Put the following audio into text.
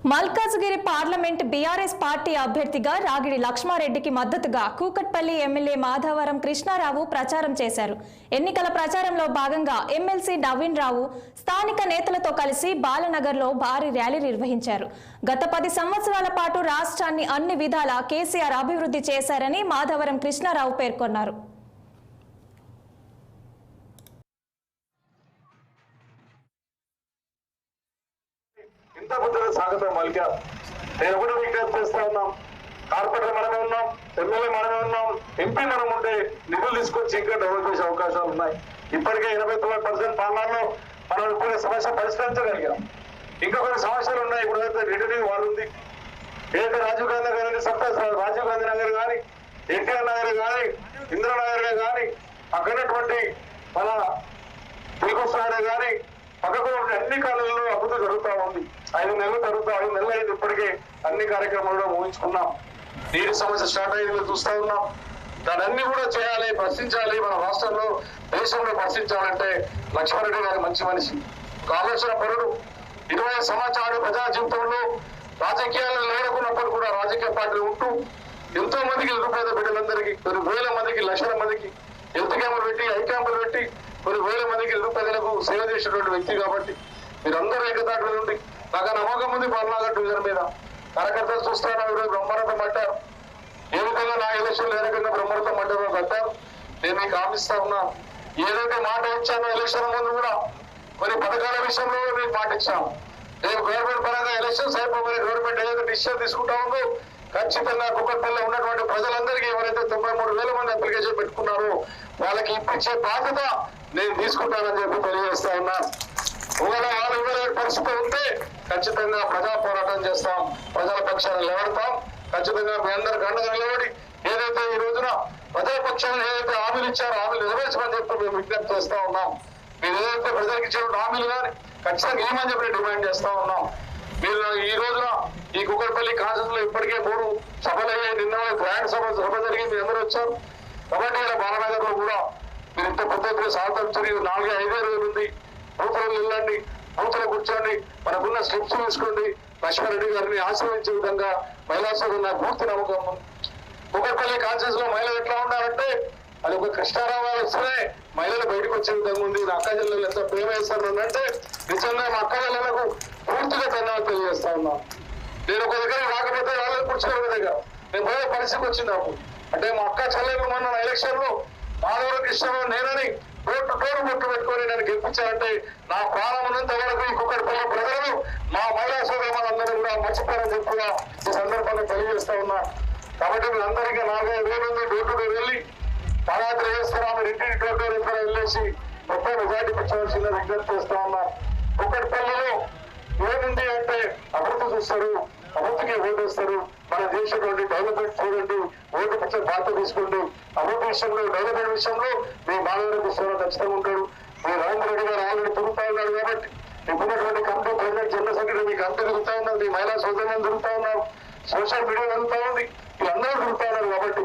Malkajgiri parliament BRS party అభ్యర్థిగా రాగిడి లక్ష్మారెడ్డికి మద్దతుగా Kukatpally MLA Madhavaram Krishnarao ప్రచారం చేశారు. ఎన్నికల ప్రచారంలో భాగంగా ఎమ్మెల్సీ నవీన్ రావు స్థానిక నేతలతో కలిసి బాలనగర్లో భారీ ర్యాలీ నిర్వహించారు. గత 10 సంవత్సరాల పాటు రాష్ట్రాన్ని అన్ని విధాలా కేసీఆర్ అభివృద్ధి చేశారని మాధవరం కృష్ణారావు పేర్కొన్నారు. ఇంత బుద్ధిగా స్వాగతం పలికారు. నేను కూడా విజ్ఞప్తి చేస్తా ఉన్నాం. కార్పొరేటర్ మనమే ఉన్నాం, ఎమ్మెల్యే మనమే ఉన్నాం, ఎంపీ మనం ఉంటే నిధులు తీసుకొచ్చి ఇంకా డెవలప్ చేసే అవకాశాలు ఉన్నాయి. ఇప్పటికే 89% పాలనలో మనం కొన్ని సమస్య పరిష్కరించగలిగాం. ఇంకా కొన్ని సమస్యలు ఉన్నాయి. ఇప్పుడు రిటర్నింగ్ వాళ్ళు ఉంది. ఏదైతే రాజీవ్ గాంధీ గారి రాజీవ్ గాంధీ నగర్ కానీ, ఎన్టీఆర్ నగర్ కానీ, ఇందిరానగర్ కానీ, అక్కడటువంటి మన శ్రీకృష్ణ కానీ పక్కకు అన్ని కాలంలో అభివృద్ధి జరుగుతూ ఉంది. 5 నెలలు జరుగుతూ 5 నెలలు అయింది. ఇప్పటికే అన్ని కార్యక్రమాల్లో ఊహించుకున్నాం. నీటి సమస్య స్టార్ట్ అయ్యింది చూస్తూ ఉన్నాం. దాన్ని అన్ని కూడా చేయాలి, ప్రశ్నించాలి. మన రాష్ట్రంలో దేశంలో ప్రశ్నించాలంటే లక్ష్మారెడ్డి గారి మంచి మనిషి, ఆలోచన పరుడు. 20 సంవత్సరాలు ప్రజా జీవితంలో రాజకీయాలు లేకున్నప్పుడు కూడా రాజకీయ పార్టీలు ఉంటూ ఎంతో మందికి నిరుపేద బిడ్డలందరికీ, కొన్ని వేల మందికి, లక్షల మందికి హెల్త్ క్యాంపులు పెట్టి, ఐ క్యాంపులు పెట్టి కొన్ని వేల మందికి నిరుపేదలకు సేవ చేసినటువంటి వ్యక్తి. కాబట్టి మీరందరూ ఏకతాటి నుండి నాకు నమ్మకం ఉంది. పాలనాగర్ డివిజన్ మీద కార్యకర్తలు చూస్తాను. ఈరోజు బ్రహ్మానందం పట్టారు. ఏ విధంగా నా ఎలక్షన్లు ఏ రకంగా బ్రహ్మానందం పట్టారో కట్టారు. నేను మీకు హామీస్తా ఉన్నాను. ఏదైతే మాట ఇచ్చానో ఎలక్షన్ ముందు కూడా కొన్ని పథకాల విషయంలో మీకు మాట ఇచ్చాము. రేపు గవర్నమెంట్ పరంగా ఎలక్షన్స్ అయిపోయి గవర్నమెంట్ ఏదైతే డిసిషన్ తీసుకుంటా ఉందో ఖచ్చితంగా కుక్కట్పల్లిలో ఉన్నటువంటి ప్రజలందరికీ ఎవరైతే 93,000 మంది అప్లికేషన్ పెట్టుకున్నారో వాళ్ళకి ఇప్పించే బాధ్యత నేను తీసుకుంటానని చెప్పి తెలియజేస్తా ఉన్నా. ఒకవేళ వాళ్ళు ఇవ్వలేని పరిస్థితి ఉంటే ఖచ్చితంగా ప్రజా పోరాటం చేస్తాం, ప్రజల పక్షాన్ని నిలబడతాం. ఖచ్చితంగా మీ అందరికి అండగా నిలబడి ఏదైతే ఈ రోజున ప్రజాపక్షాలు ఏదైతే హామీలు ఇచ్చారో హామీలు నెరవేర్చమని చెప్పి మేము విజ్ఞప్తి చేస్తా ఉన్నాం. మీరు ఏదైతే ప్రజలకు ఇచ్చిన హామీలు కానీ ఖచ్చితంగా ఏమని చెప్పి డిమాండ్ చేస్తా ఉన్నాం. మీరు ఈ రోజున ఈ కుక్కట్పల్లి కాన్సెన్స్ లో ఇప్పటికే 3 సభలు అయ్యాయి. నిన్న గ్రాండ్ సభ జరిగి మీరు అందరూ వచ్చారు. కాబట్టి ఇలా బాలనగర్ లో కూడా మీరు ఇంత పెద్ద ఎత్తున స్వాతంత్రం 4-5 రోజులు ఉంది. బూతులు వెళ్ళండి, బూతులు కూర్చోండి, మనకున్న స్టెప్స్ తీసుకోండి. లక్ష్మారెడ్డి గారిని ఆశ్రయించే విధంగా మహిళా సోదరు నాకు పూర్తి నమ్మకం. కుక్కట్పల్లి కాన్సెన్స్ లో మహిళలు ఎట్లా ఉండాలంటే అది ఒక కృష్ణారావు వస్తే మహిళలు బయటకు వచ్చే విధంగా ఉంది. నా అక్క చెల్లెలు ఎంత ప్రేమ వేస్తారు అంటే నిజంగా మా అక్క చెల్లెలకు పూర్తిగా ధన్యవాదాలు తెలియజేస్తా ఉన్నాను. నేను ఒక దగ్గర రాకపోతే వాళ్ళని కూర్చునే దగ్గర నేను పోయే పరిస్థితి వచ్చింది నాకు. అంటే మా అక్క చెల్లెలు మొన్న ఎలక్షన్ లో మాధవరం కృష్ణరావు నేనని డోరు ముట్టు పెట్టుకొని నేను గెలిపించాలంటే నా ప్రాణం ఉన్నంత వరకు ఈ కుక్కట్పల్లి ప్రజలు మా మహిళా సోదరులందరూ కూడా మర్చిపోయారని చెప్పి కూడా ఈ సందర్భంగా తెలియజేస్తా ఉన్నా. కాబట్టి మీరందరికీ 4-5 మంది డోర్ టు డోర్ వెళ్ళి పాదయాత్ర చేస్తున్నా. మీరు ఇంటికి డోర్ టు డోర్ వెళ్ళేసి గొప్ప మెజార్టీ పెంచవలసిన విజ్ఞప్తి చేస్తా ఉన్నా. కుక్కట్పల్లిలో ఏముంది అంటే అభివృద్ధి చూస్తారు, అభివృద్ధికి ఓటు వేస్తారు. మనం చేసేటువంటి డెవలప్మెంట్ చూడండి, ఓటు పిచ్చే బాధ్యత తీసుకోండి. అభివృద్ధి విషయంలో, డెవలప్మెంట్ విషయంలో మీ మాధవరం కృష్ణరావు ఖచ్చితంగా ఉంటాడు. మీ రవీంద్ర రెడ్డి గారు ఆల్రెడీ తిరుగుతా ఉన్నాడు. కాబట్టి ఇప్పుడున్నటువంటి కమిటీ ప్రెసిడెంట్, జనరల్ సెక్రటరీ మీకు అంత తిరుగుతా ఉన్నారు. మీ మహిళా సోదరులను తిరుగుతా ఉన్నారు. సోషల్ మీడియా తిరుగుతా ఉంది. వీళ్ళందరూ తిరుగుతా ఉన్నారు. కాబట్టి